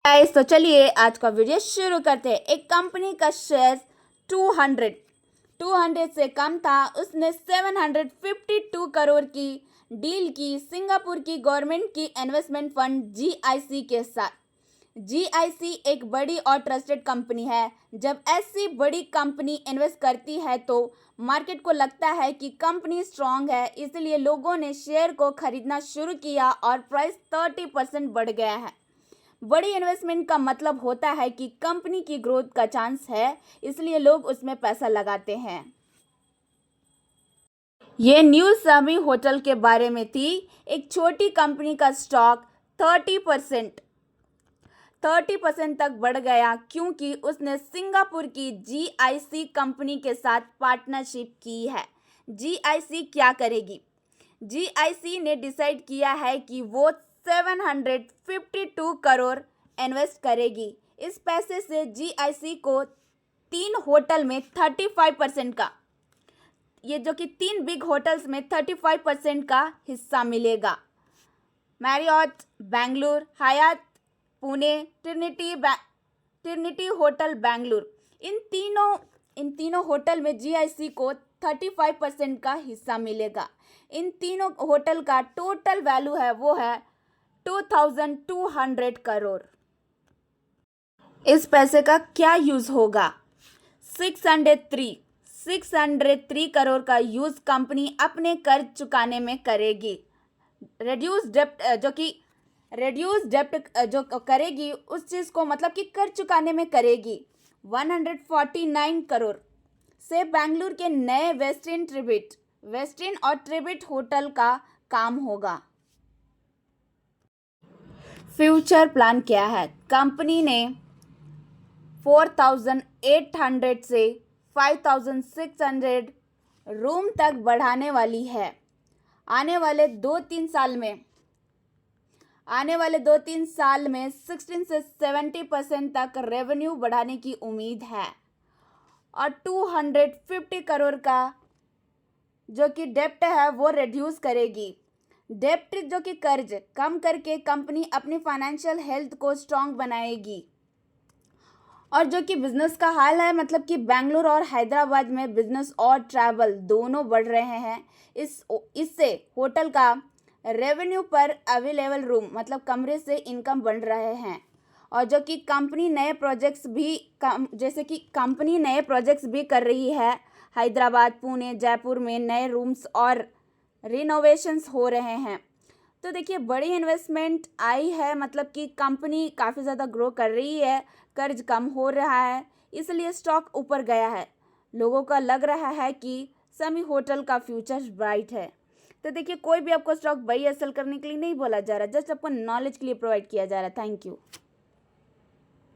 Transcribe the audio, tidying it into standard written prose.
Guys, तो चलिए आज का वीडियो शुरू करते हैं। एक कंपनी का शेयर 200 से कम था, उसने 752 करोड़ की डील की सिंगापुर की गवर्नमेंट की इन्वेस्टमेंट फंड जीआईसी के साथ। जीआईसी एक बड़ी और ट्रस्टेड कंपनी है। जब ऐसी बड़ी कंपनी इन्वेस्ट करती है तो मार्केट को लगता है कि कंपनी स्ट्रांग है, इसलिए लोगों ने शेयर को खरीदना शुरू किया और प्राइस 30% बढ़ गया है। बड़ी इन्वेस्टमेंट का मतलब होता है कि कंपनी की ग्रोथ का चांस है, इसलिए लोग उसमें पैसा लगाते हैं। ये न्यूज़ समी होटल के बारे में थी। एक छोटी कंपनी का स्टॉक 30% तक बढ़ गया क्योंकि उसने सिंगापुर की जीआईसी कंपनी के साथ पार्टनरशिप की है। जीआईसी क्या करेगी? जीआईसी ने डिसाइड किया है कि वो 752 करोड़ इन्वेस्ट करेगी। इस पैसे से जीआईसी को 3 होटल में 35% का, ये जो कि 3 बिग होटल्स में 35% का हिस्सा मिलेगा। मैरियट बेंगलुरु, हयात पुणे, ट्रिनिटी होटल बेंगलुरु, इन तीनों होटल में जीआईसी को 35% का हिस्सा मिलेगा। इन तीनों होटल का टोटल वैल्यू है वो है 2200 करोड़। इस पैसे का क्या यूज होगा? 603 करोड़ का यूज कंपनी अपने कर्ज चुकाने में करेगी। रेड्यूस डेप्ट जो करेगी उस चीज़ को, मतलब कि कर्ज चुकाने में करेगी। 149 करोड़ से बेंगलुरु के नए वेस्टिन और ट्रिबिट होटल का काम होगा। फ्यूचर प्लान क्या है? कंपनी ने 4800 से 5600 रूम तक बढ़ाने वाली है। आने वाले 2-3 साल में 16 से 70% तक रेवेन्यू बढ़ाने की उम्मीद है। और 250 करोड़ का जो कि डेप्ट है वो रिड्यूस करेगी। डेप्ट जो कि कर्ज कम करके कंपनी अपनी फाइनेंशियल हेल्थ को स्ट्रांग बनाएगी। और जो कि बिजनेस का हाल है, मतलब कि बेंगलुरु और हैदराबाद में बिजनेस और ट्रैवल दोनों बढ़ रहे हैं। इससे होटल का रेवेन्यू पर अवेलेबल रूम, मतलब कमरे से इनकम बढ़ रहे हैं। और जो कि कंपनी नए प्रोजेक्ट्स भी कर रही है। हैदराबाद, पुणे, जयपुर में नए रूम्स और रिनोवेशंस हो रहे हैं। तो देखिए, बड़ी इन्वेस्टमेंट आई है, मतलब कि कंपनी काफ़ी ज़्यादा ग्रो कर रही है, कर्ज कम हो रहा है, इसलिए स्टॉक ऊपर गया है। लोगों का लग रहा है कि समी होटल का फ्यूचर ब्राइट है। तो देखिए, कोई भी आपको स्टॉक बाई या सेल करने के लिए नहीं बोला जा रहा, जस्ट आपको नॉलेज के लिए प्रोवाइड किया जा रहा है। Thank you.